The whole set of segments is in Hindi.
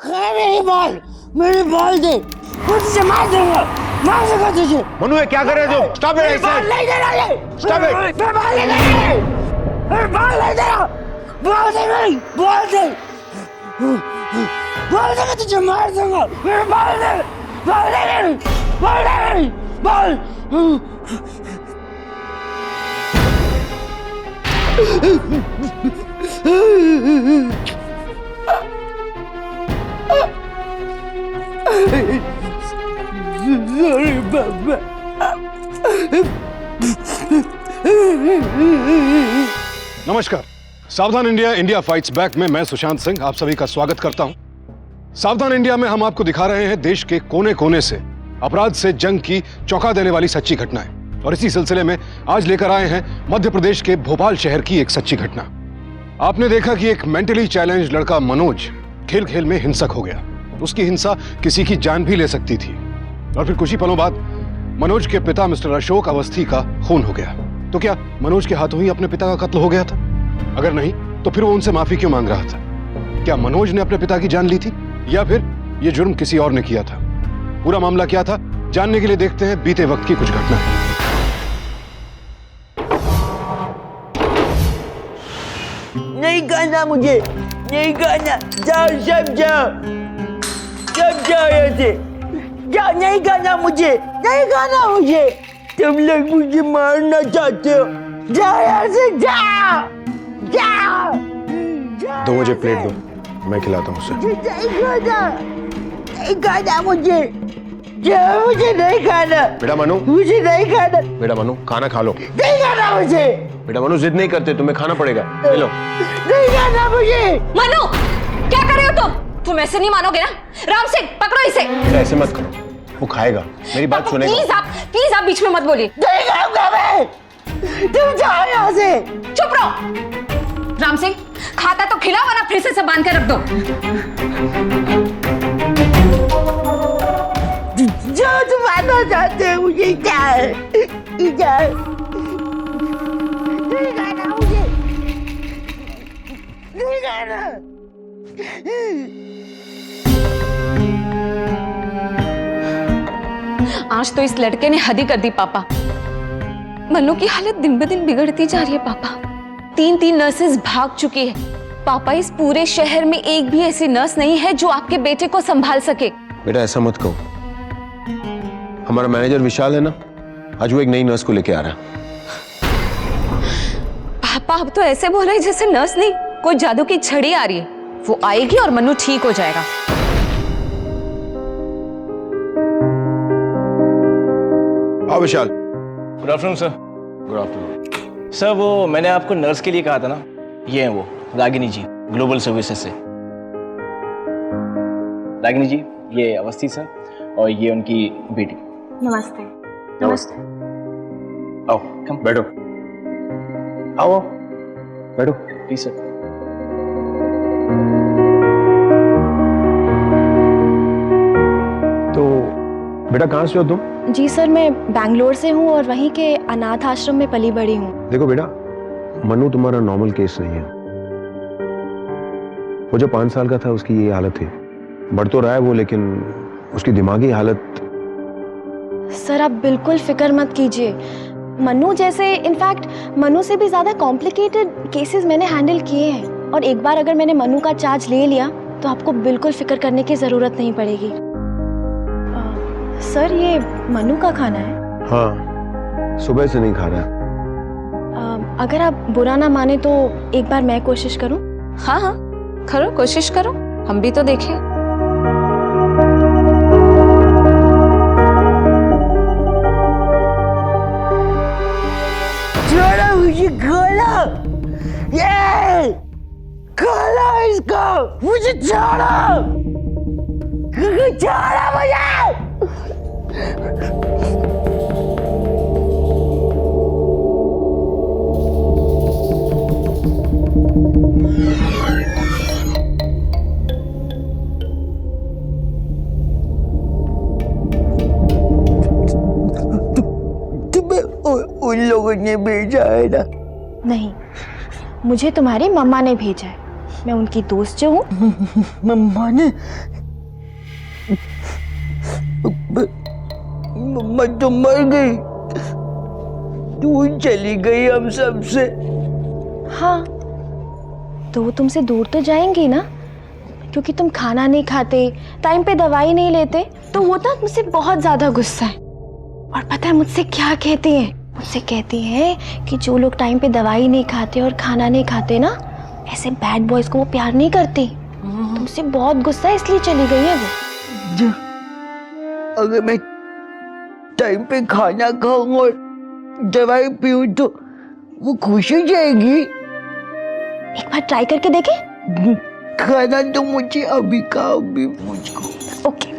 मेरी बॉल दे, मैं तुझे मार दूंगा तुझे। मनु ये क्या कर रहे हो? Stop it! बॉल नहीं दे रहा है। Stop it! मैं बॉल नहीं दे रहा, मैं बॉल नहीं दे रहा, बॉल दे मेरी, बॉल दे, बॉल दे, मैं तुझे मार दूंगा। मेरी बॉल दे, बॉल दे मेरी, बॉल दे मेरी, बॉल। Sorry, Papa. नमस्कार, सावधान इंडिया इंडिया फाइट्स बैक में मैं सुशांत सिंह आप सभी का स्वागत करता हूं। सावधान इंडिया में हम आपको दिखा रहे हैं देश के कोने कोने से अपराध से जंग की चौंका देने वाली सच्ची घटनाएं, और इसी सिलसिले में आज लेकर आए हैं मध्य प्रदेश के भोपाल शहर की एक सच्ची घटना। आपने देखा कि एक मेंटली चैलेंज लड़का मनोज खेल खेल में हिंसक हो गया। उसकी हिंसा किसी की जान भी ले सकती थी, और फिर कुछ ही पलों बाद मनोज के पिता मिस्टर अशोक अवस्थी का खून हो गया। तो क्या मनोज के हाथों ही अपने पिता का कत्ल हो गया था? अगर नहीं तो फिर वो उनसे माफी क्यों मांग रहा था? क्या मनोज ने अपने पिता की जान ली थी, या फिर ये जुर्म किसी और ने किया था? पूरा मामला क्या था, जानने के लिए देखते हैं बीते वक्त की कुछ घटनाएं। नहीं करना मुझे, नहीं करना, जाओ सब जाओ, सब जाओ यहाँ से, जाओ, नहीं करना मुझे, नहीं करना मुझे। तुम लोग मुझे मारना चाहते हो, जाओ यहाँ से, जाओ, जाओ, जाओ। दो मुझे प्लेट दो, मैं खिलाता हूँ उसे। नहीं खाना, नहीं खाना मुझे, जाओ, मुझे नहीं खाना। बेटा मनु, मुझे नहीं खाना। बेटा मनु खाना खा लो। नहीं खाना मुझे। बेटा मनु जिद नहीं करते, तुम्हें खाना पड़ेगा। ले लो। नहीं खाना मुझे। मनु, क्या कर रहे हो तुम ऐसे नहीं मानोगे ना। राम सिंह पकड़ो इसे। ऐसे मत करो, वो खाएगा, मेरी बात सुनेगा। प्लीज आप बीच में मत बोलिए। नहीं खाऊंगा मैं, तुम जाओ यहाँ से। चुप रहो। राम सिंह खाता तो खिला, वरना फिर से बांध के रख दो। जो तुम आना चाहते हो मुझे क्या है, क्या है? नहीं खाना मुझे, नहीं खाना। आज तो इस लड़के ने हद ही कर दी पापा। मनु की हालत दिन ब दिन बिगड़ती जा रही है पापा। 3 नर्सेस भाग चुकी है पापा। इस पूरे शहर में एक भी ऐसी नर्स नहीं है जो आपके बेटे को संभाल सके। बेटा ऐसा मत कहो, हमारा मैनेजर विशाल है ना, आज वो एक नई नर्स को लेके आ रहा है। पापा अब तो ऐसे बोल रहे हैं जैसे नर्स नहीं, कोई जादू की छड़ी आ रही है। वो आएगी और मनु ठीक हो जाएगा। आओ Vishal. Good afternoon sir. Good afternoon sir, वो मैंने आपको नर्स के लिए कहा था ना, ये हैं वो रागिनी जी, ग्लोबल सर्विसेज से। रागिनी जी, ये अवस्थी सर, और ये उनकी बेटी। नमस्ते। नमस्ते। आओ, कम बैठो, आओ बैठो। Please sir. तो बेटा कहाँ से हो तुम? जी सर, मैं बैंगलोर से हूँ और वहीं के अनाथ आश्रम में पली बड़ी हूँ। देखो बेटा, मनु तुम्हारा नॉर्मल केस नहीं है। वो जो 5 साल का था उसकी ये हालत थी। बढ़ तो रहा है वो, लेकिन उसकी दिमागी हालत। सर आप बिल्कुल फिक्र मत कीजिए। मनु जैसे, इनफैक्ट मनु से भी ज्यादा कॉम्प्लिकेटेड केसेस मैंने हैंडल किए हैं, और एक बार अगर मैंने मनु का चार्ज ले लिया तो आपको बिल्कुल फिक्र करने की जरूरत नहीं पड़ेगी। सर ये मनु का खाना है? हाँ, सुबह से नहीं खा रहा। अगर आप बुरा ना माने तो एक बार मैं कोशिश करूं? हाँ हाँ करो, कोशिश करो, हम भी तो देखें। छोड़ो मुझे, खोलो, ये खोलो इसको, मुझे छोड़ो, छोड़ो मुझे। उन लोगों ने भेजा है ना? नहीं, मुझे तुम्हारी मम्मा ने भेजा है। मैं उनकी दोस्त जो हूँ। मम्मा ने मम्मा तो मर गई, दूर चली गई हम सबसे। हाँ, तो वो तुमसे दूर तो जाएंगी ना, क्योंकि तुम खाना नहीं खाते, टाइम पे दवाई नहीं लेते। तो वो ना मुझसे बहुत ज्यादा गुस्सा है, और पता है मुझसे क्या कहती हैं? मुझसे कहती हैं कि जो लोग टाइम पे दवाई नहीं खाते और खाना नहीं खाते ना, ऐसे बैड बॉयज को वो प्यार नहीं करती। तुमसे बहुत गुस्सा है, इसलिए चली गई है वो। अगर मैं टाइम पे खाना खाऊं और दवाई पीऊं तो वो खुश हो जाएगी। एक बार ट्राई करके देखें। खाना तो मुझे अभी का अभी मुझको। ओके।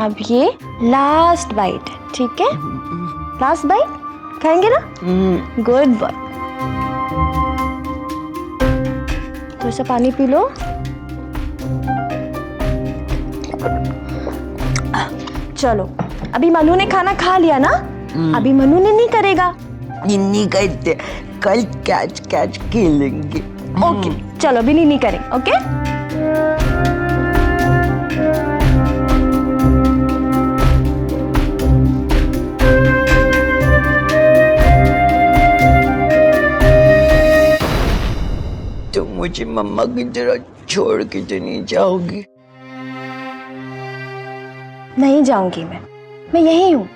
अब ये लास्ट बाइट है, ठीक है? लास्ट बाइट खाएंगे ना? Good boy. थोड़ा सा पानी पी लो। चलो, अभी मनु ने खाना खा लिया ना, अभी मनु ने नहीं करेगा। नहीं करते, कल कैच कैच खेलेंगे। ओके, चलो अभी नहीं करें। ओके? तो मुझे मम्मा की तरह छोड़ के तो नहीं जाओगी? नहीं जाऊंगी मैं यही हूँ।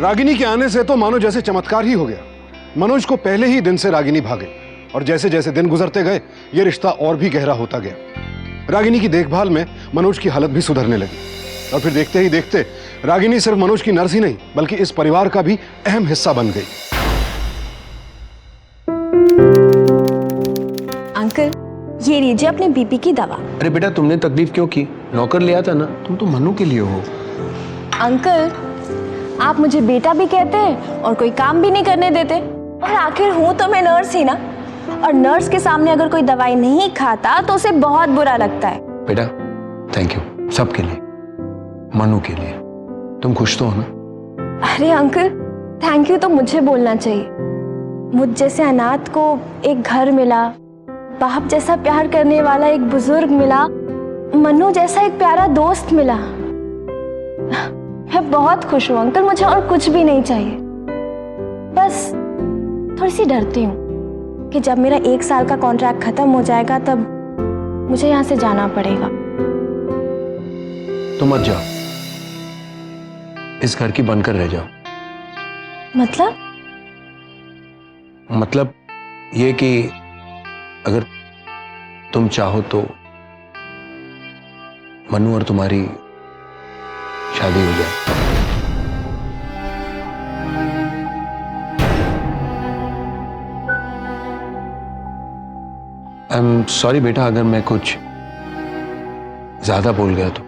रागिनी के आने से तो मानो जैसे चमत्कार ही हो गया। मनोज को पहले ही दिन से रागिनी भागे, और जैसे जैसे दिन गुजरते गए ये रिश्ता और भी गहरा होता गया। रागिनी की देखभाल में मनोज की हालत भी सुधरने लगी, और फिर देखते ही देखते रागिनी सिर्फ मनोज की नर्स ही नहीं बल्कि इस परिवार का भी अहम हिस्सा बन गई। अंकल, ये लीजिए अपने बीपी की दवा। अरे बेटा, तुमने तकलीफ क्यों की? नौकर ले आता ना, तुम तो मनु के लिए हो। अंकल, आप मुझे बेटा भी कहते हैं और कोई काम भी नहीं करने देते, और आखिर हूं तो मैं नर्स ही ना, और नर्स के सामने अगर कोई दवाई नहीं खाता तो उसे बहुत बुरा लगता है। बेटा थैंक यू, सबके लिए, मनु के लिए। तुम खुश तो हो ना? अरे अंकल, थैंक यू तो मुझे बोलना चाहिए। मुझ जैसे अनाथ को एक घर मिला, बाप जैसा प्यार करने वाला एक बुजुर्ग मिला, मनु जैसा एक प्यारा दोस्त मिला। मैं बहुत खुश हूँ अंकल, मुझे और कुछ भी नहीं चाहिए। बस थोड़ी सी डरती हूँ कि जब मेरा 1 साल का कॉन्ट्रैक्ट खत्म हो जाएगा तब मुझे यहाँ से जाना पड़ेगा। तुम मत जाओ, इस घर की बनकर रह जाओ। मतलब ये कि अगर तुम चाहो तो मनु और तुम्हारी शादी हो जाए। आई एम सॉरी बेटा, अगर मैं कुछ ज्यादा बोल गया तो।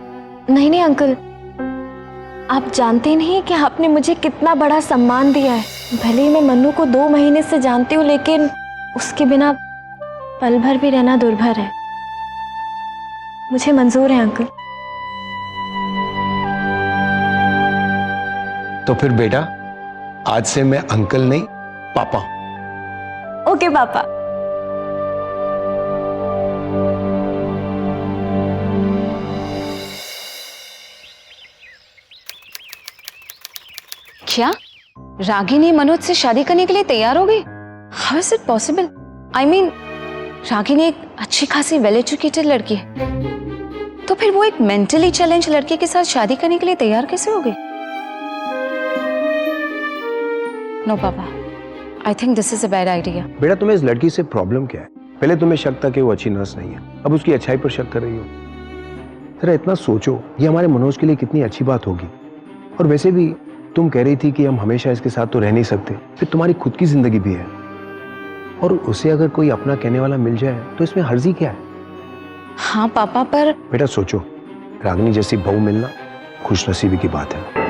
नहीं नहीं अंकल, आप जानते नहीं कि आपने मुझे कितना बड़ा सम्मान दिया है। भले ही मैं मनु को 2 महीने से जानती हूँ, लेकिन उसके बिना पल भर भी रहना दुर्भर है। मुझे मंजूर है अंकल। तो फिर बेटा, आज से मैं अंकल नहीं पापा। ओके पापा। क्या रागिनी मनोज से शादी करने के लिए तैयार हो गई? How is it possible? I mean, Ragini एक अच्छी खासी वेल एजुकेटेड लड़की है, तो फिर वो एक मेंटली चैलेंज लड़के के साथ शादी करने के लिए तैयार कैसे हो गई? नो पापा, I think this is a bad idea. बेटा, तुम्हें इस लड़की से प्रॉब्लम क्या है? पहले तुम्हें शक था कि वो अच्छी नर्स नहीं है, अब उसकी अच्छाई पर शक कर रही हो। जरा इतना सोचो, ये हमारे मनोज के लिए कितनी अच्छी बात होगी। और वैसे भी तुम कह रही थी कि हम हमेशा इसके साथ तो रह नहीं सकते, फिर तुम्हारी खुद की जिंदगी भी है, और उसे अगर कोई अपना कहने वाला मिल जाए तो इसमें हर्जी क्या है? हाँ पापा, पर बेटा सोचो, रागिनी जैसी बहू मिलना खुशनसीबी की बात है।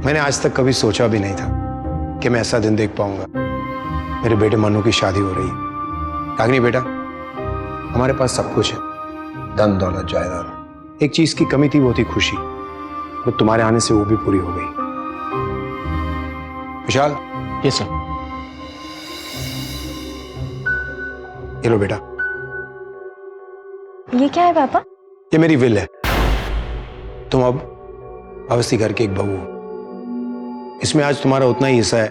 मैंने आज तक कभी सोचा भी नहीं था कि मैं ऐसा दिन देख पाऊंगा। मेरे बेटे मनु की शादी हो रही है। रागिनी बेटा, हमारे पास सब कुछ है, धन दौलत जायदाद। एक चीज की कमी थी, वो थी खुशी। वो तुम्हारे आने से वो भी पूरी हो गई। विशाल, यस सर। ये लो बेटा, ये क्या है पापा? ये मेरी विल है। तुम अब अवस्थी घर के एक बहू हो। इसमें आज तुम्हारा उतना ही हिस्सा है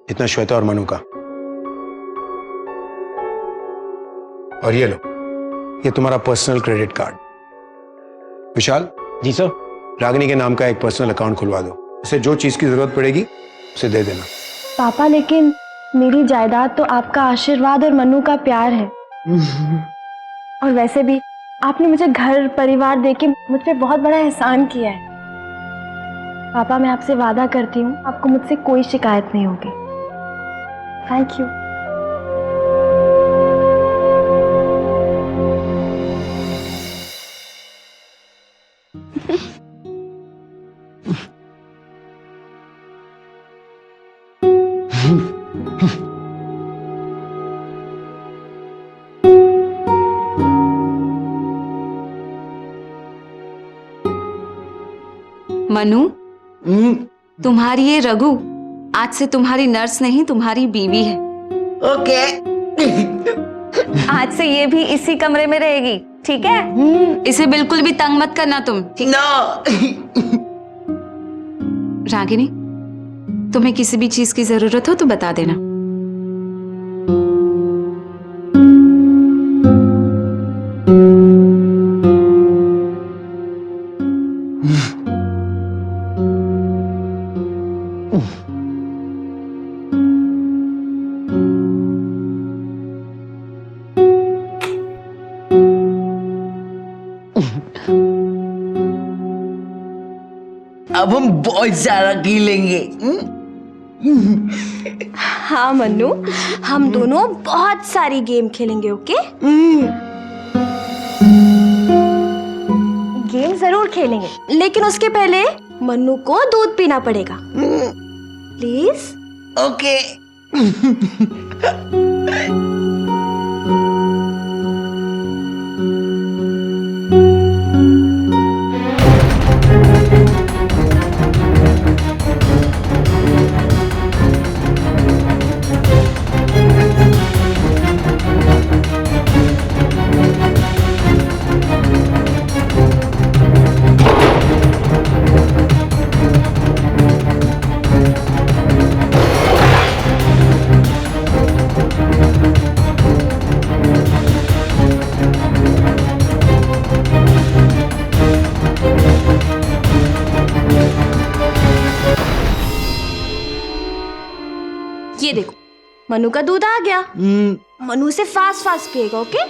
जितना श्वेता और मनु का। और ये लो, ये तुम्हारा पर्सनल क्रेडिट कार्ड। विशाल, जी सर। रागिनी के नाम का एक पर्सनल अकाउंट खुलवा दो। उसे जो चीज की जरूरत पड़ेगी उसे दे देना। पापा लेकिन मेरी जायदाद तो आपका आशीर्वाद और मनु का प्यार है। और वैसे भी आपने मुझे घर परिवार देके मुझ पे बहुत बड़ा एहसान किया है। पापा मैं आपसे वादा करती हूँ आपको मुझसे कोई शिकायत नहीं होगी। Thank you. मनु, तुम्हारी ये रघु आज से तुम्हारी नर्स नहीं, तुम्हारी बीवी है। ओके। आज से ये भी इसी कमरे में रहेगी, ठीक है? इसे बिल्कुल भी तंग मत करना तुम। नो। रागिनी, तुम्हें किसी भी चीज की जरूरत हो तो बता देना। अब हम बहुत सारा खेलेंगे। हाँ मन्नू, हम दोनों बहुत सारी गेम खेलेंगे। ओके? गेम जरूर खेलेंगे, लेकिन उसके पहले मन्नू को दूध पीना पड़ेगा। प्लीज। ओके। ये देखो, मनु का दूध आ गया। मनु से फास्ट फास्ट पिएगा। ओके?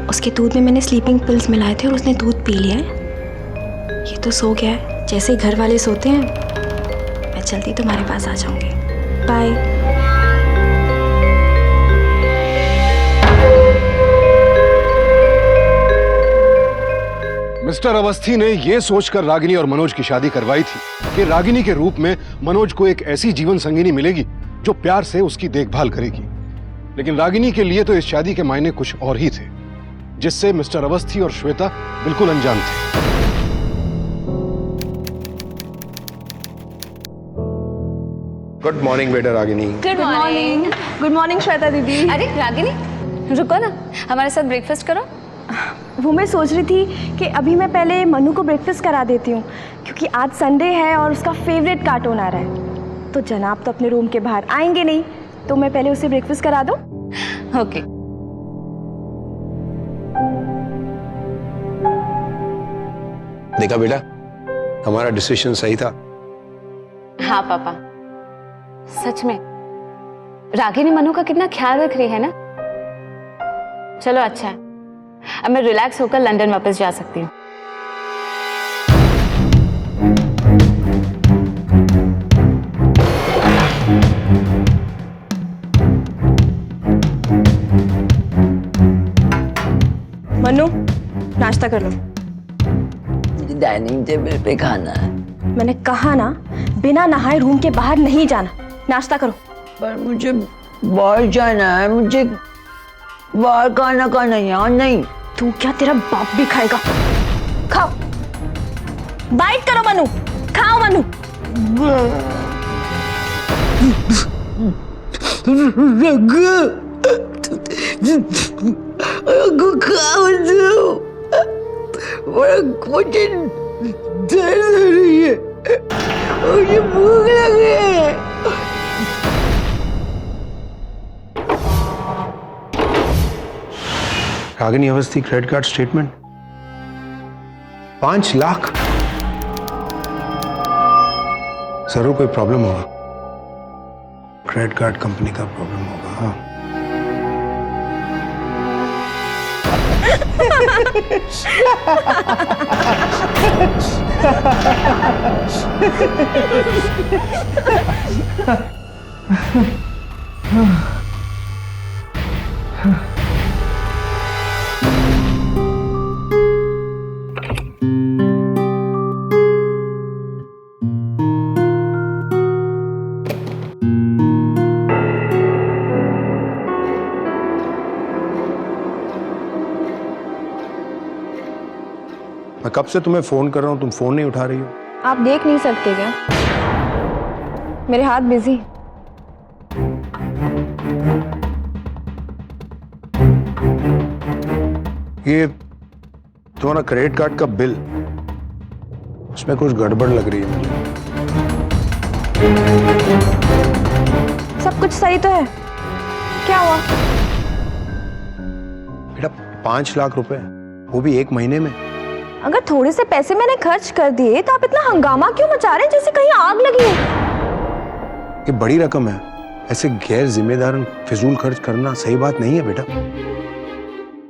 उसके दूध में मैंने स्लीपिंग पिल्स मिलाए थे और उसने दूध पी लिया है। ये तो सो गया है। जैसे ही घर वाले सोते हैं मैं जल्दी तुम्हारे पास आ जाऊंगी। बाय। मिस्टर अवस्थी ने यह सोचकर रागिनी और मनोज की शादी करवाई थी कि रागिनी के रूप में मनोज को एक ऐसी जीवन संगिनी मिलेगी जो प्यार से उसकी देखभाल करेगी। लेकिन रागिनी के लिए तो इस शादी के मायने कुछ और ही थे, जिससे मिस्टर अवस्थी और श्वेता बिल्कुल अनजान थे। गुड मॉर्निंग बेटा Ragini. Good morning. Good morning Shweta दीदी। अरे रागिनी रुको ना, हमारे साथ ब्रेकफास्ट करो। वो मैं सोच रही थी कि अभी मैं पहले मनु को ब्रेकफास्ट करा देती हूँ, क्योंकि आज संडे है और उसका फेवरेट कार्टून आ रहा है। तो जनाब तो अपने रूम के बाहर आएंगे नहीं, तो मैं पहले उसे ब्रेकफास्ट करा दूँ। ओके। देखा बेटा, हमारा डिसीजन सही था। हाँ पापा, सच में रागिनी मनु का कितना ख्याल रख रही है ना। चलो अच्छा है, अब मैं रिलैक्स होकर लंदन वापस जा सकती हूँ। मनु, नाश्ता कर लो। डाइनिंग टेबल पे खाना है। मैंने कहा ना, बिना नहाए रूम के बाहर नहीं जाना। नाश्ता करो। पर मुझे बाहर जाना है, मुझे बाहर खाना खाना यहाँ नहीं। तू क्या, तेरा बाप भी खाएगा। खाओ, बाइट करो मनु, खाओ मनु। खाओ दो, मुझे दर्द हो रही है, मुझे भूख लग रही है। Ragini Awasthi credit card statement 5 lakh. जरूर कोई प्रॉब्लम होगा, क्रेडिट कार्ड कंपनी का प्रॉब्लम होगा। हाँ, मैं कब से तुम्हें फोन कर रहा हूं, तुम फोन नहीं उठा रही हो। आप देख नहीं सकते क्या? मेरे हाथ बिजी। ये तुम्हारा क्रेडिट कार्ड का बिल, उसमें कुछ गड़बड़ लग रही है मुझे। सब कुछ सही तो है, क्या हुआ? बेटा 5 लाख रुपए, वो भी 1 महीने में। अगर थोड़े से पैसे मैंने खर्च कर दिए तो आप इतना हंगामा क्यों मचा रहे हैं जैसे कहीं आग लगी है? ये बड़ी रकम है, ऐसे गैर जिम्मेदार फिजूल खर्च करना सही बात नहीं है बेटा।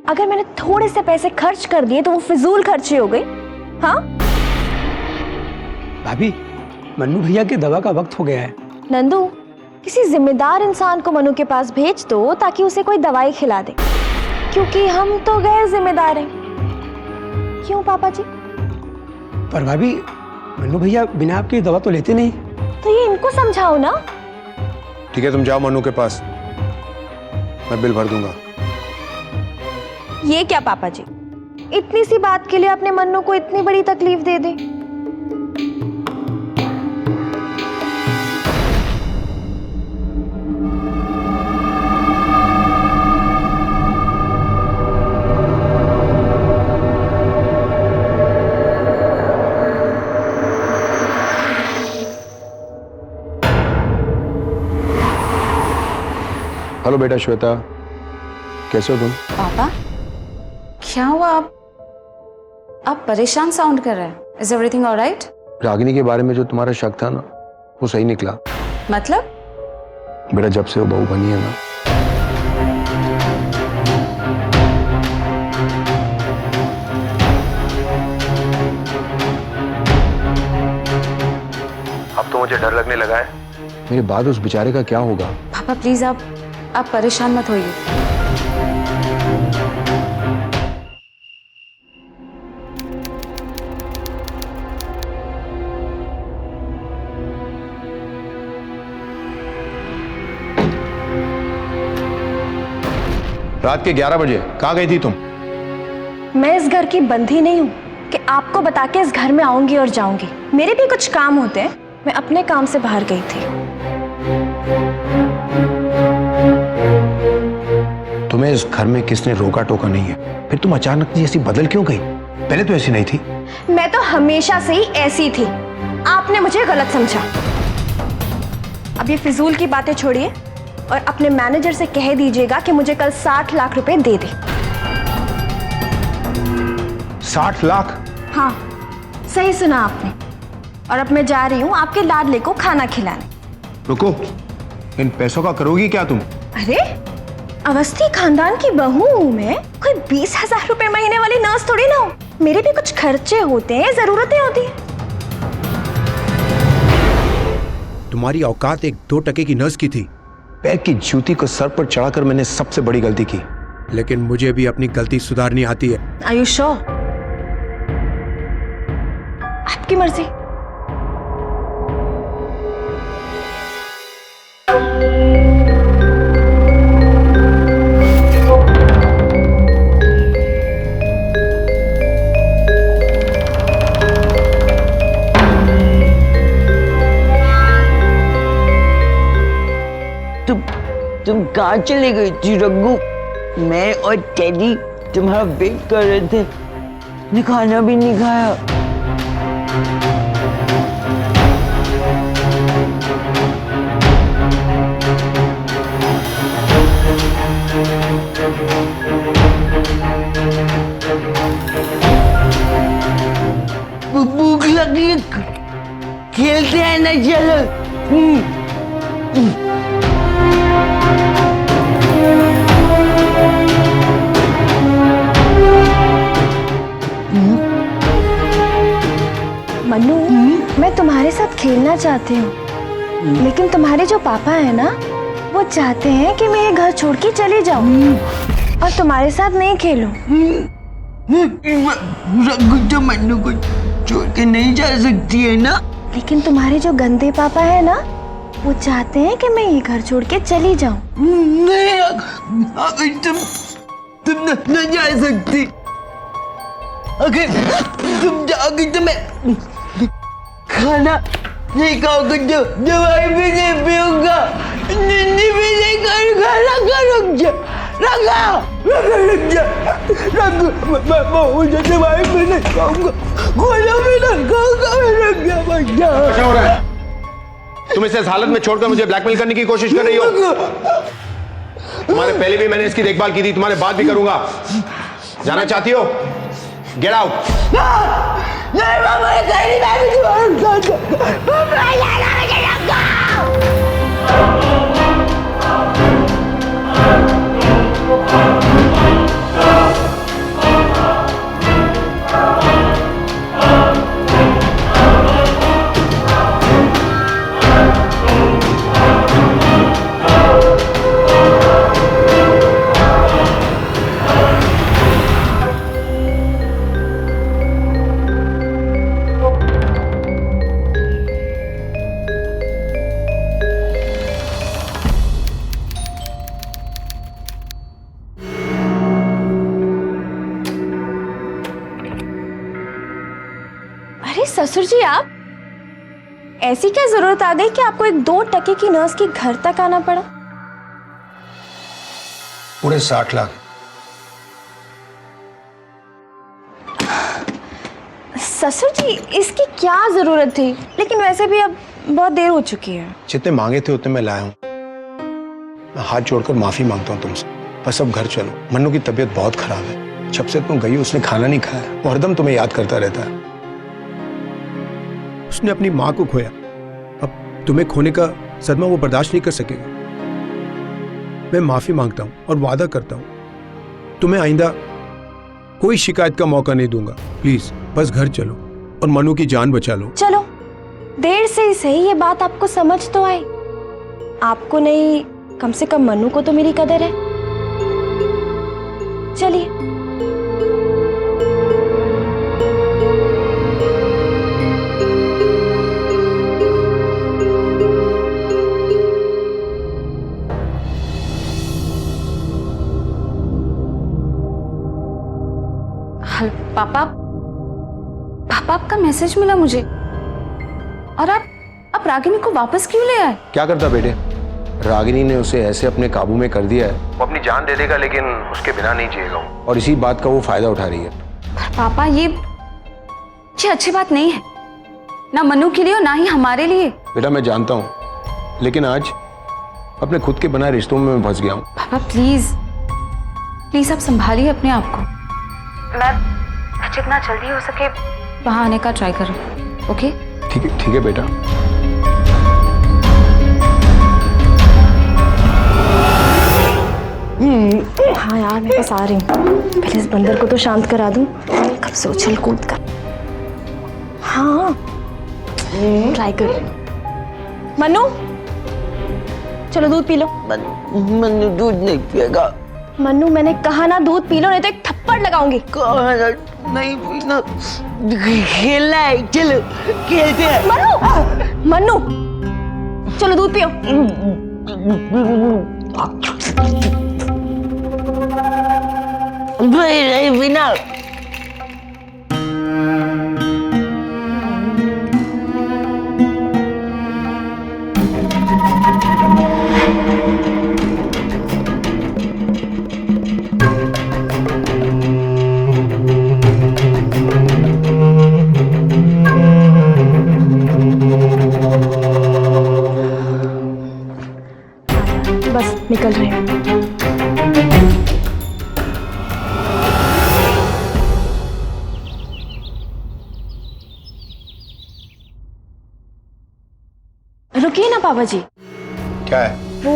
अगर मैंने थोड़े से पैसे खर्च कर दिए तो वो फिजूल खर्ची हो गई। हाँ भाभी, मन्नू भैया की दवा का वक्त हो गया है। नंदू, किसी जिम्मेदार इंसान को मनु के पास भेज दो ताकि उसे कोई दवाई खिला दे, क्योंकि हम तो गैर जिम्मेदार हैं। क्यों पापा जी? पर भाभी, मन्नू भैया बिना आपकी दवा तो लेते नहीं। तो ये इनको समझाओ ना। ठीक है, तुम जाओ मनु के पास, मैं बिल भर दूंगा। ये क्या पापा जी, इतनी सी बात के लिए अपने मन्नू को इतनी बड़ी तकलीफ दे दे। हेलो बेटा श्वेता, कैसे हो तुम? पापा क्या हुआ? आप परेशान साउंड कर रहे हैं। Is everything alright? रागिनी के बारे में जो तुम्हारा शक था ना, वो सही निकला। मतलब? बेटा जब से वो बहू बनी है ना, अब तो मुझे डर लगने लगा है मेरे बाद उस बेचारे का क्या होगा? पापा प्लीज आप परेशान मत होइए। रात के 11 बजे कहाँ गई थी तुम? मैं इस घर की बंदी नहीं हूँ कि आपको बता के इस घर में आऊंगी और जाऊंगी। मेरे भी कुछ काम होते हैं, मैं अपने काम से बाहर गई थी। तुम्हें इस घर में किसने रोका टोका नहीं है, फिर तुम अचानक जैसी बदल क्यों गई? पहले तो ऐसी नहीं थी। मैं तो हमेशा से ही ऐसी थी, आपने मुझे गलत समझा। अब ये फिजूल की बातें छोड़िए और अपने मैनेजर से कह दीजिएगा कि मुझे कल 60 लाख रुपए दे दे। 60 लाख? हाँ, सही सुना आपने। और अब मैं जा रही हूँ आपके लाडले को खाना खिलाने। रुको, इन पैसों का करोगी क्या तुम? अरे, अवस्थी खानदान की बहू हूँ मैं, कोई 20,000 रुपए महीने वाली नर्स थोड़ी ना हूँ। मेरे भी कुछ खर्चे होते हैं, जरूरतें होती हैं। तुम्हारी औकात एक 2 टके की नर्स की थी। पैर की जूती को सर पर चढ़ाकर मैंने सबसे बड़ी गलती की, लेकिन मुझे भी अपनी गलती सुधारनी आती है। Are you sure? आपकी मर्जी। तुम कहाँ चले गई थी रघु? मैं और टेडी तुम्हारा वेट कर रहे थे, ने खाना भी नहीं खाया। भूख लगी, खेलते हैं ना, चलो। मन्नू, मैं तुम्हारे साथ खेलना चाहती हूँ, लेकिन तुम्हारे जो पापा है ना, वो चाहते हैं कि मैं ये घर छोड़ के चली जाऊँ और तुम्हारे साथ नहीं खेलूं। रघु तो मन्नू को छोड़ के नहीं जा सकती है ना। लेकिन तुम्हारे जो गंदे पापा है ना, वो चाहते हैं कि मैं ये घर छोड़ के चली जाऊँ। नहीं, अगर तुम न जा सकती। अगर तुम जाओगी तो मैं खाना नहीं खाऊंगा, दवाई भी नहीं पीऊंगा, नींद भी नहीं करूंगा। रुक जा, रुक जा, मुझे दवाई भी नहीं खाऊंगा, खाना भी नहीं खाऊंगा। रुक जा, क्या हो रहा है? तुम इसे इस हालत में छोड़कर मुझे ब्लैकमेल करने की कोशिश कर रही हो? तुम्हारे पहले भी मैंने इसकी देखभाल की थी, तुम्हारे बाद भी करूंगा। जाना चाहती हो? Get out. नहीं मामा, कहीं मैं भी तुम्हारे ससुर जी, आप ऐसी क्या जरूरत आ गई कि आपको एक 2 टके की नर्स के घर तक आना पड़ा? पूरे 60 लाख। ससुर जी, इसकी क्या जरूरत थी? लेकिन वैसे भी अब बहुत देर हो चुकी है। जितने मांगे थे उतने मैं लाया हूं। मैं हाथ जोड़कर माफी मांगता हूं तुमसे, बस अब घर चलो। मन्नू की तबीयत बहुत खराब है, जब से तुम गई उसने खाना नहीं खाया, वो हरदम तुम्हें याद करता रहता है। उसने अपनी माँ को खोया, अब तुम्हें खोने का सदमा वो बर्दाश्त नहीं कर सकेगा। मैं माफी मांगता हूं और वादा करता हूं तुम्हें आइंदा कोई शिकायत का मौका नहीं दूंगा। प्लीज बस घर चलो और मनु की जान बचा लो। चलो, देर से ही सही ये बात आपको समझ तो आई। आपको नहीं, कम से कम मन्नू को तो मेरी कदर है। चलिए। पापा, पापा आपका मैसेज मिला मुझे, और आप रागिनी को वापस क्यों ले आए? क्या करता बेटे, रागिनी ने उसे ऐसे अपने काबू में कर दिया है, वो अपनी जान दे देगा लेकिन उसके बिना नहीं जिएगा, और इसी बात का वो फायदा उठा रही है। पर पापा ये अच्छी बात नहीं है, ना मन्नू के लिए और ना ही हमारे लिए। बेटा मैं जानता हूँ, लेकिन आज अपने खुद के बनाए रिश्तों में मैं फंस गया हूँ। पापा प्लीज प्लीज आप संभालिए अपने आप को। मैं जितना जल्दी हो सके वहां आने का ट्राई करूं, ओके? ठीक है बेटा। हाँ यार, मैं बस आ रही हूँ। पहले इस बंदर को तो शांत करा दूं, कब से उछल कूद कर। हाँ ट्राई कर रही हूँ। मन्नू चलो दूध पी लो। मन्नू दूध नहीं पिएगा। मन्नू मैंने कहा ना दूध पी लो, नहीं तो एक थप्पड़ लगाऊंगी। नहीं पीना, खेलना है, चलो खेलते हैं। मन्नू चलो दूध पियो। नहीं पीना। बस निकल रहे हैं। रुकिए ना पापा जी। क्या है? वो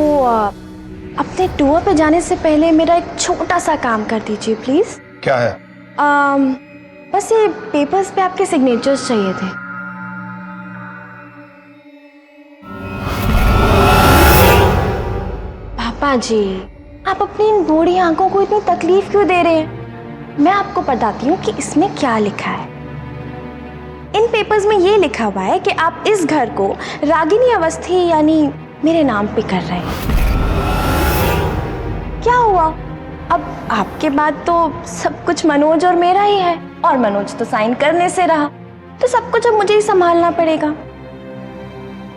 अपने टूर पे जाने से पहले मेरा एक छोटा सा काम कर दीजिए प्लीज। क्या है? बस ये पेपर्स पे आपके सिग्नेचर्स चाहिए थे। पापा जी, आप अपनी इन बूढ़ी आंखों को इतनी तकलीफ क्यों दे रहे हैं? मैं आपको बताती हूँ कि इसमें क्या लिखा है। इन पेपर्स में ये लिखा हुआ है कि आप इस घर को रागिनी अवस्थी यानी मेरे नाम पे कर रहे हैं। क्या हुआ? अब आपके बाद तो सब कुछ मनोज और मेरा ही है, और मनोज तो साइन करने से रहा, तो सब कुछ अब मुझे ही संभालना पड़ेगा।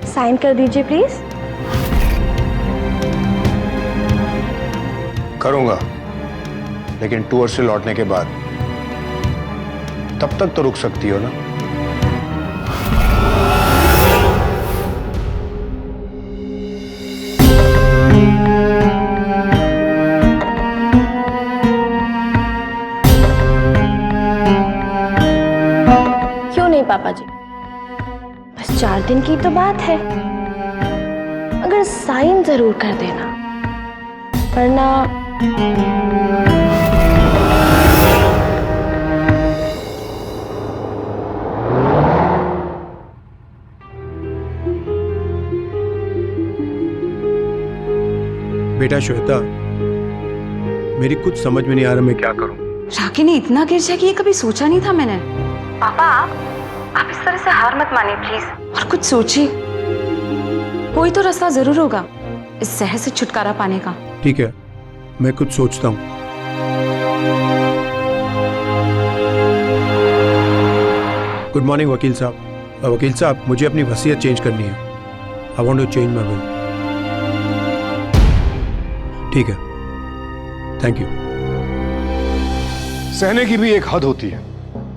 साइन कर दीजिए प्लीज। करूंगा, लेकिन टूर से लौटने के बाद। तब तक तो रुक सकती हो ना? क्यों नहीं पापा जी, बस 4 दिन की तो बात है, अगर साइन जरूर कर देना, वरना बेटा श्वेता, मेरी कुछ समझ में नहीं आ रहा मैं क्या करूं। रागिनी इतना गिर जाएगी ये कभी सोचा नहीं था मैंने। पापा आप इस तरह से हार मत मानिए प्लीज, और कुछ सोचिए, कोई तो रास्ता जरूर होगा इस जहर से छुटकारा पाने का। ठीक है, मैं कुछ सोचता हूं। गुड मॉर्निंग वकील साहब। वकील साहब, मुझे अपनी वसीयत चेंज करनी है। I want to change my will. ठीक है, थैंक यू। सहने की भी एक हद होती है,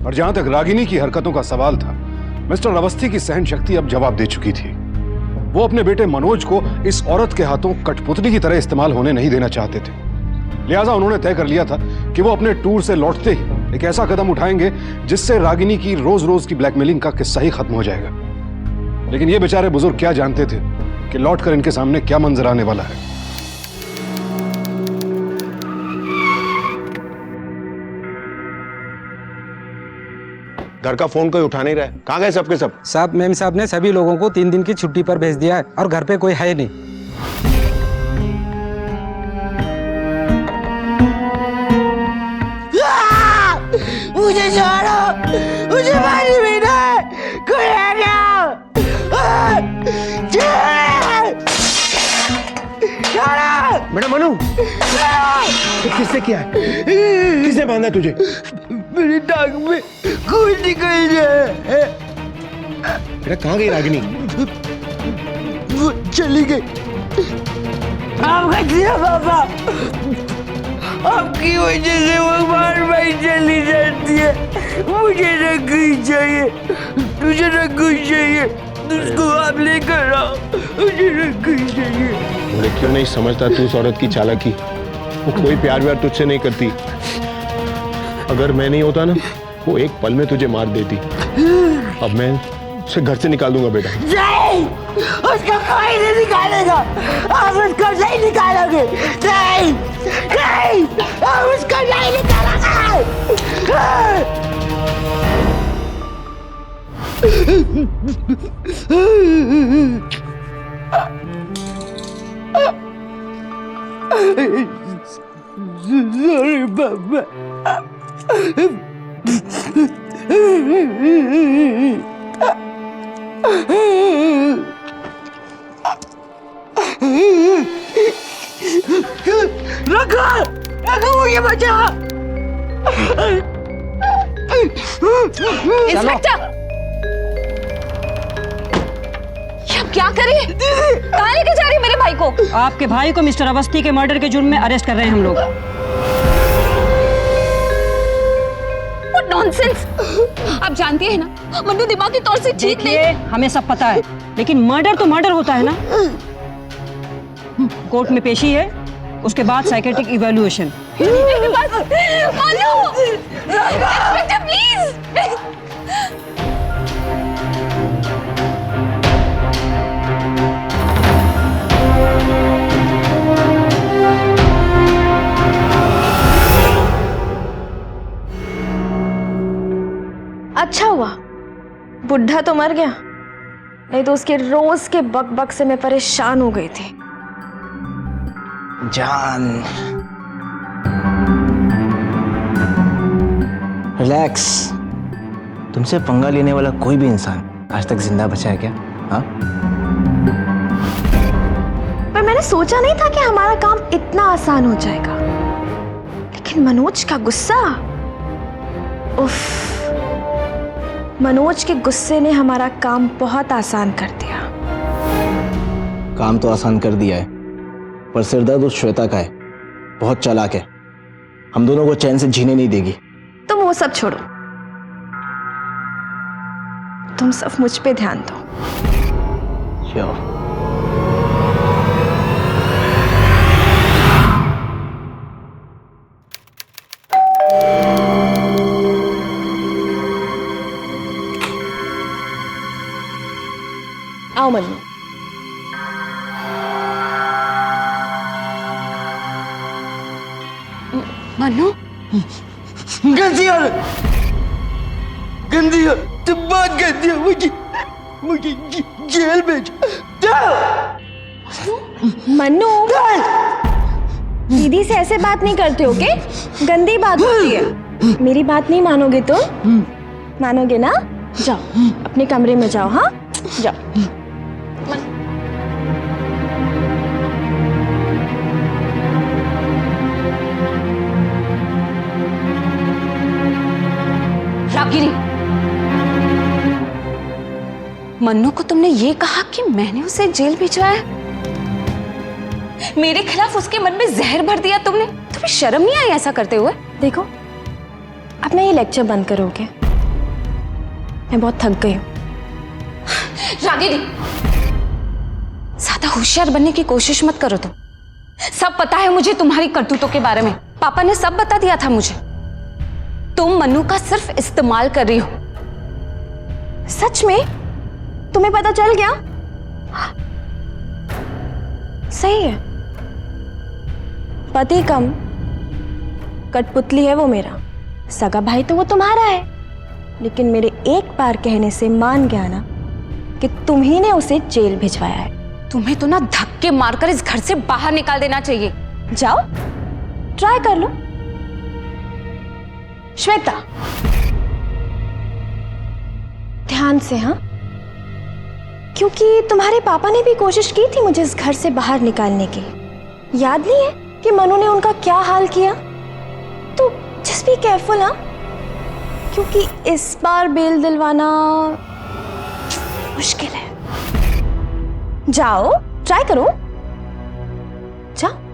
और जहां तक रागिनी की हरकतों का सवाल था, मिस्टर अवस्थी की सहन शक्ति अब जवाब दे चुकी थी। वो अपने बेटे मनोज को इस औरत के हाथों कठपुतली की तरह इस्तेमाल होने नहीं देना चाहते थे। लिहाजा उन्होंने तय कर लिया था कि वो अपने टूर से लौटते ही एक ऐसा कदम उठाएंगे जिससे रागिनी की रोज रोज की ब्लैकमेलिंग का किस्सा ही खत्म हो जाएगा। लेकिन ये बेचारे बुजुर्ग क्या जानते थे कि लौटकर इनके सामने क्या मंजर आने वाला है। घर का फोन कोई उठा नहीं रहा है, कहाँ गए सबके सब? साहब, मैम साहब ने सभी लोगों को 3 दिन की छुट्टी पर भेज दिया है और घर पे कोई है नहीं। मुझे छोड़ो, मुझे मारी बिना कोई आ गया। छोड़ो। बेटा मनु, ये किसने किया है? किसने बांधा तुझे? मेरी टांग में खून निकल गया। बेटा कहाँ गई रागिनी? वो चली गई। आपका दिया पापा, आपकी वजह से वो बार-बार चली जाती है। मुझे रंगई चाहिए, मुझे रंगई चाहिए, उसको आप लेकर आओ, मुझे रंगई चाहिए। मुझे क्यों नहीं समझता तू उस औरत की चालाकी? वो कोई प्यार व्यार तुझसे नहीं करती। अगर मैं नहीं होता ना, वो एक पल में तुझे मार देती। अब मैं उसे घर से निकाल दूंगा बेटा। नहीं, उसको कोई नहीं निकालेगा। आप उसको नहीं निकालोगे। नहीं, नहीं, आप उसको नहीं निकालोगे। Sorry, Papa. रखो, रखो मुझे बचाओ। इंस्पेक्टर, ये आप क्या कर रही है? कहाँ लेके जा रही है मेरे भाई को? आपके भाई को मिस्टर अवस्थी के मर्डर के जुर्म में अरेस्ट कर रहे हैं हम लोग। What nonsense! आप जानती है ना, मन्नू दिमागी तौर से ठीक नहीं। देखिए, हमें सब पता है, लेकिन मर्डर तो मर्डर होता है ना। कोर्ट में पेशी है, उसके बाद psychiatric evaluation. Mannu! Inspector please! अच्छा हुआ बुढ़ा तो मर गया, नहीं तो उसके रोज के बक बक से मैं परेशान हो गई थी। जान, रिलैक्स। तुमसे पंगा लेने वाला कोई भी इंसान आज तक जिंदा बचा है क्या? हाँ? पर मैंने सोचा नहीं था कि हमारा काम इतना आसान हो जाएगा। लेकिन मनोज का गुस्सा, उफ, मनोज के गुस्से ने हमारा काम बहुत आसान कर दिया। काम तो आसान कर दिया है, पर सिरदर्द उस श्वेता का है। बहुत चालाक है, हम दोनों को चैन से जीने नहीं देगी। तुम वो सब छोड़ो, तुम सब मुझ पे ध्यान दो। श्योर। आओ मन्नू। मन्नू, गंदी औरत, गंदी औरत, तुम बहुत गंदी हो। मुझे जेल भेजो। मन्नू, दीदी से ऐसे बात नहीं करते हो के? गंदी बात होती है। मेरी बात नहीं मानोगे तो? मानोगे ना? जाओ अपने कमरे में जाओ। हाँ जाओ। रागिनी, मन्नू को तुमने ये कहा कि मैंने उसे जेल भिजवाया? मेरे खिलाफ उसके मन में जहर भर दिया तुमने? तुम्हें शर्म नहीं आई ऐसा करते हुए? देखो, अब मैं ये लेक्चर बंद करोगे? मैं बहुत थक गई हूँ। रागिनी, ज्यादा होशियार बनने की कोशिश मत करो तुम। सब पता है मुझे तुम्हारी करतूतों के बारे में। पापा ने सब बता दिया था मुझे। तुम मन्नू का सिर्फ इस्तेमाल कर रही हो। सच में? तुम्हें पता चल गया? सही है, पति कम कठपुतली है वो मेरा। सगा भाई तो वो तुम्हारा है, लेकिन मेरे एक बार कहने से मान गया ना कि तुम ही ने उसे जेल भिजवाया है। तुम्हें तो ना धक्के मारकर इस घर से बाहर निकाल देना चाहिए। जाओ ट्राई कर लो। श्वेता, ध्यान से हाँ, क्योंकि तुम्हारे पापा ने भी कोशिश की थी मुझे इस घर से बाहर निकालने की। याद नहीं है कि मनु ने उनका क्या हाल किया? तो जस्ट बी केयरफुल हाँ, क्योंकि इस बार बेल दिलवाना मुश्किल है। जाओ, ट्राई करो, जाओ।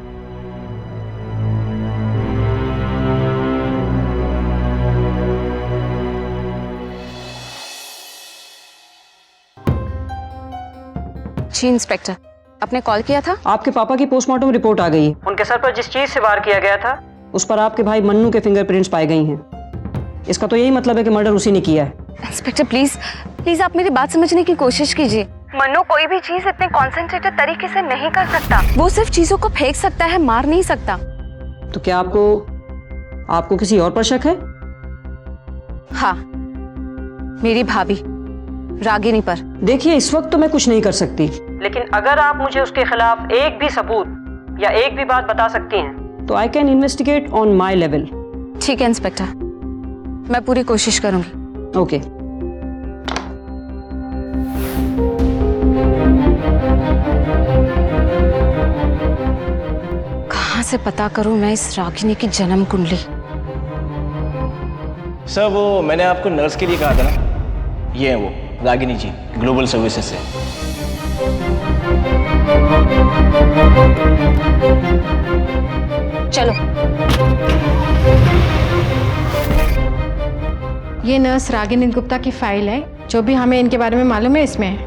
जी इंस्पेक्टर, आपने कॉल किया था? आपके पापा की पोस्टमार्टम रिपोर्ट आ गई है। उनके सर पर जिस चीज से वार किया गया था उस पर आपके भाई मन्नू के फिंगरप्रिंट्स पाए गई हैं। इसका तो यही मतलब है कि मर्डर उसी ने किया है। इंस्पेक्टर प्लीज प्लीज आप मेरी बात समझने की कोशिश कीजिए। मन्नू कोई भी चीज इतने कॉन्सेंट्रेटेड तरीके से नहीं कर सकता। वो सिर्फ चीजों को फेंक सकता है, मार नहीं सकता। तो क्या आपको किसी और पर शक है? हाँ, मेरी भाभी रागिनी पर। देखिए, इस वक्त तो मैं कुछ नहीं कर सकती, लेकिन अगर आप मुझे उसके खिलाफ एक भी सबूत या एक भी बात बता सकती हैं तो I can investigate on my level. ठीक है इंस्पेक्टर, मैं पूरी कोशिश करूंगी। ओके। कहां से पता करूं मैं इस रागिनी की जन्म कुंडली? सर, वो मैंने आपको नर्स के लिए कहा था ना, ये है वो रागिनी जी, ग्लोबल सर्विसेज से। चलो। ये नर्स रागिनी गुप्ता की फाइल है। जो भी हमें इनके बारे में मालूम है इसमें है।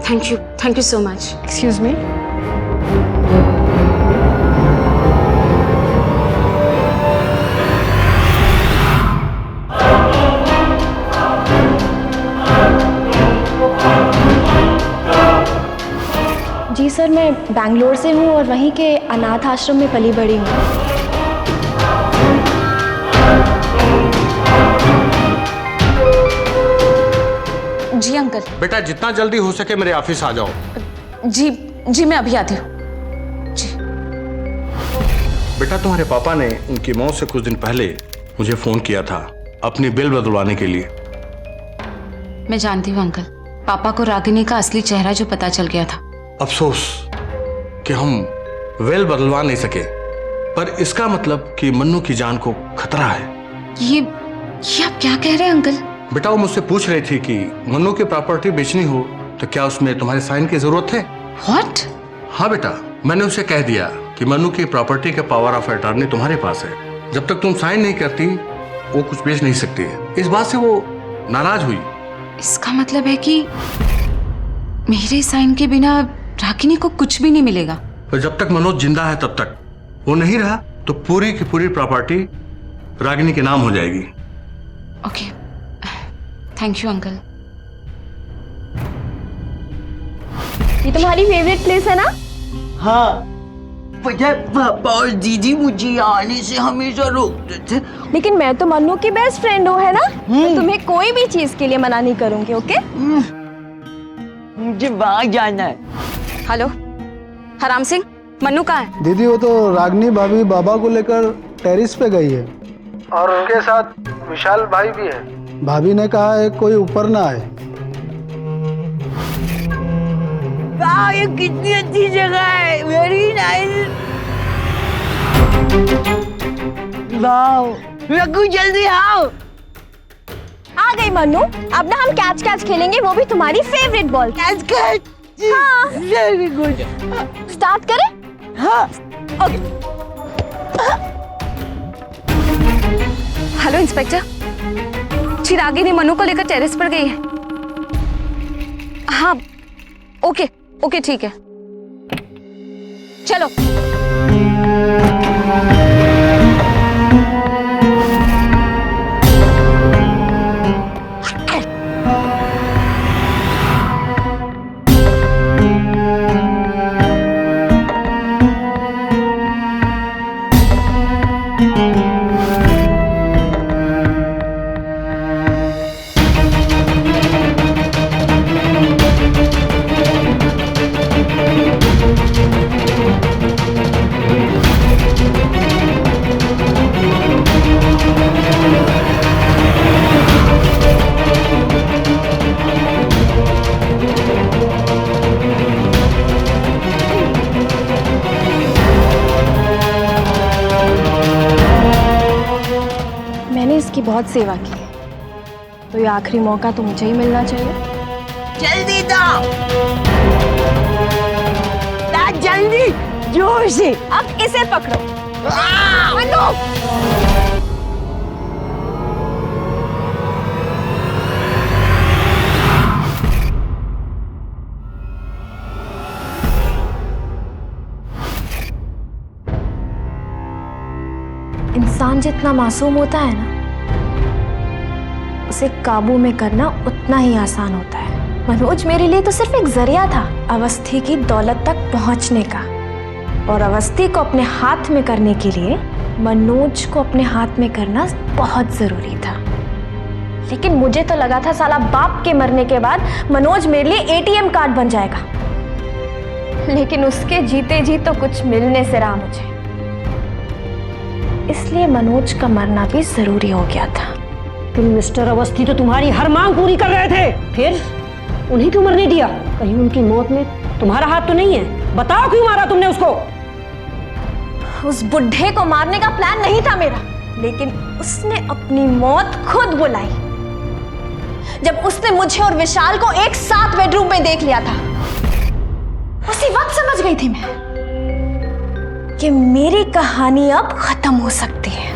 Thank you so much. Excuse me. जी सर, मैं बैंगलोर से हूँ और वहीं के अनाथ आश्रम में पली बड़ी हूँ। जी अंकल। बेटा, जितना जल्दी हो सके मेरे ऑफिस आ जाओ। जी मैं अभी आती हूँ। बेटा, तुम्हारे पापा ने उनकी मौत से कुछ दिन पहले मुझे फोन किया था अपनी बिल बदलवाने के लिए। मैं जानती हूँ अंकल, पापा को रागिनी का असली चेहरा जो पता चल गया था। अफसोस कि हम वेल बदलवा नहीं सके, पर इसका मतलब कि मन्नू की जान को खतरा है। ये आप क्या कह रहे हैं अंकल? बेटा, वो मुझसे पूछ रही थी कि मन्नू की प्रॉपर्टी बेचनी हो तो क्या उसमें तुम्हारे साइन की जरूरत है? What? हाँ बेटा, मैंने उसे कह दिया कि मन्नू की प्रॉपर्टी का पावर ऑफ अटॉर्नी तुम्हारे पास है। जब तक तुम साइन नहीं करती वो कुछ बेच नहीं सकती। इस बात से वो नाराज हुई। इसका मतलब है कि मेरे साइन के बिना रागिनी को कुछ भी नहीं मिलेगा। तो जब तक मनोज जिंदा है तब तक, वो नहीं रहा तो पूरी की पूरी प्रॉपर्टी रागिनी के नाम हो जाएगी। Okay, thank you uncle. ये तुम्हारी फेवरेट प्लेस है ना? हाँ, पता है पापा और दीदी मुझे आने से हमेशा रोकते थे। लेकिन मैं तो मन्नू की बेस्ट फ्रेंड हूँ, है ना? मैं तुम्हें कोई भी चीज के लिए मना नहीं करूंगी, ओके? मुझे वहाँ जाना है। हेलो हराम सिंह, मन्नू कहाँ है? दीदी, वो तो रागिनी भाभी बाबा को लेकर टेरिस पे गई है और उनके साथ विशाल भाई भी है। भाभी ने कहा है कोई ऊपर ना आए। वाह, ये कितनी अच्छी जगह है, वेरी नाइस। वाह, रघु जल्दी आओ। आ गई मन्नू। अब ना हम कैच कैच खेलेंगे, वो भी तुम्हारी फेवरेट बॉल। Catch catch. हाँ। Very good. स्टार्ट करें? हाँ। ओके। हेलो इंस्पेक्टर, चिरागिनी मन्नू को लेकर टेरेस पर गई है। हाँ, ओके ठीक है, चलो। मैंने इसकी बहुत सेवा की है, तो ये आखिरी मौका तो मुझे ही मिलना चाहिए। जल्दी दो, जल्दी, जोर से। अब इसे पकड़ो। मनु! इंसान जितना मासूम होता है ना, उसे काबू में करना उतना ही आसान होता है। मनोज मेरे लिए तो सिर्फ एक जरिया था अवस्थी की दौलत तक पहुंचने का, और अवस्थी को अपने हाथ में करने के लिए मनोज को अपने हाथ में करना बहुत जरूरी था। लेकिन मुझे तो लगा था साला बाप के मरने के बाद मनोज मेरे लिए एटीएम कार्ड बन जाएगा, लेकिन उसके जीते जी तो कुछ मिलने से रहा मुझे। इसलिए मनोज का मरना भी जरूरी हो गया था। तुम मिस्टर अवस्थी तो तुम्हारी हर मांग पूरी कर रहे थे, फिर उन्हें क्यों मरने दिया? कहीं उनकी मौत में तुम्हारा हाथ तो नहीं है? बताओ क्यों मारा तुमने उसको? उस बुढ़े को मारने का प्लान नहीं था मेरा, लेकिन उसने अपनी मौत खुद बुलाई। जब उसने मुझे और विशाल को एक साथ बेडरूम में देख लिया था, उसी वक्त समझ गई थी मैं कि मेरी कहानी अब खत्म हो सकती है।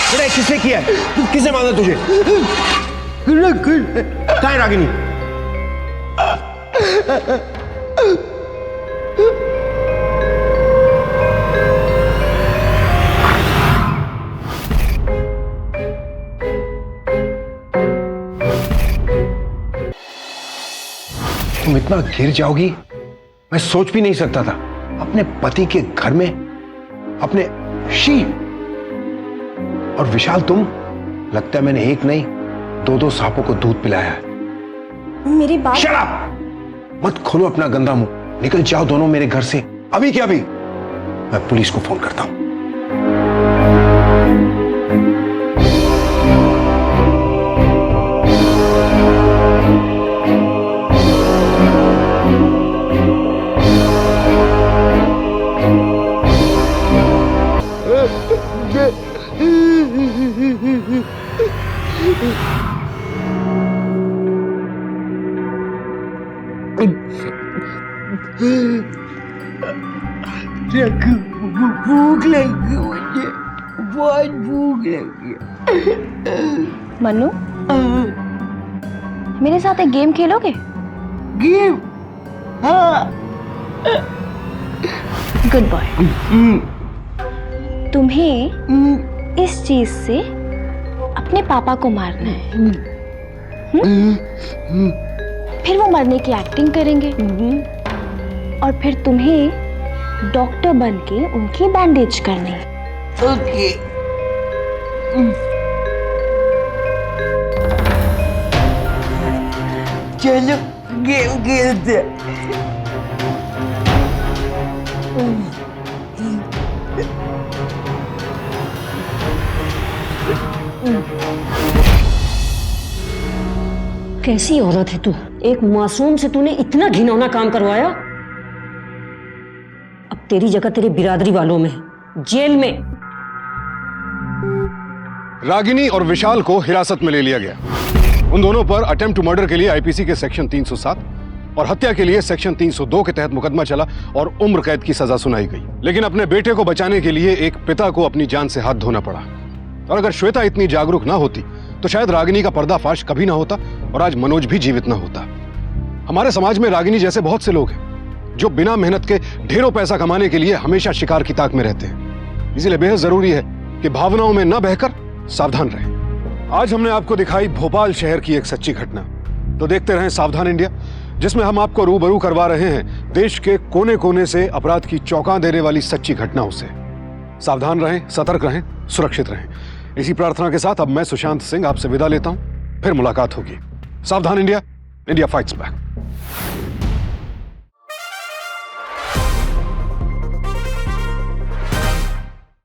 बेटा किसने किया? किसने मारा तुझे? कहाँ है रागिनी? तुम इतना गिर जाओगी मैं सोच भी नहीं सकता था। अपने पति के घर में अपने शी और विशाल, तुम, लगता है मैंने एक नहीं दो सांपों को दूध पिलाया है। मेरी बात शट अप! मत खोलो अपना गंदा मुंह, निकल जाओ दोनों मेरे घर से अभी के अभी। मैं पुलिस को फोन करता हूं। भूख लगी मुझे, बहुत भूख लगी। मन्नू, मेरे साथ एक गेम खेलोगे? गेम? हाँ। Good boy. तुम्हें इस चीज से अपने पापा को मारना है। फिर वो मरने की एक्टिंग करेंगे, और फिर तुम्हें डॉक्टर बन के उनकी बैंडेज करनी है। ओके। चलो गेम खेलते। कैसी औरत है तू? एक मासूम से तूने इतना घिनौना काम करवाया। अब तेरी जगह तेरी बिरादरी वालों में, जेल में। रागिनी और विशाल को हिरासत में ले लिया गया। उन दोनों पर अटेम्प्ट टू मर्डर के लिए आईपीसी के सेक्शन 307 और हत्या के लिए सेक्शन 302 के तहत मुकदमा चला और उम्र कैद की सजा सुनाई गई। लेकिन अपने बेटे को बचाने के लिए एक पिता को अपनी जान से हाथ धोना पड़ा। और अगर श्वेता इतनी जागरूक ना होती तो शायद रागिनी का पर्दाफाश कभी ना होता और आज मनोज भी जीवित ना होता। हमारे समाज में रागिनी जैसे बहुत से लोग हैं जो बिना मेहनत के ढेरों पैसा कमाने के लिए हमेशा शिकार की ताक में रहते हैं। इसलिए बेहद जरूरी है कि भावनाओं में न बहकर सावधान रहें। आज हमने आपको दिखाई भोपाल शहर की एक सच्ची घटना, तो देखते रहें सावधान इंडिया, जिसमें हम आपको रूबरू करवा रहे हैं देश के कोने कोने से अपराध की चौंका देने वाली सच्ची घटनाओं से। सावधान रहें, सतर्क रहें, सुरक्षित रहें। इसी प्रार्थना के साथ अब मैं सुशांत सिंह आपसे विदा लेता हूं। फिर मुलाकात होगी। सावधान इंडिया, इंडिया फाइट्स बैक।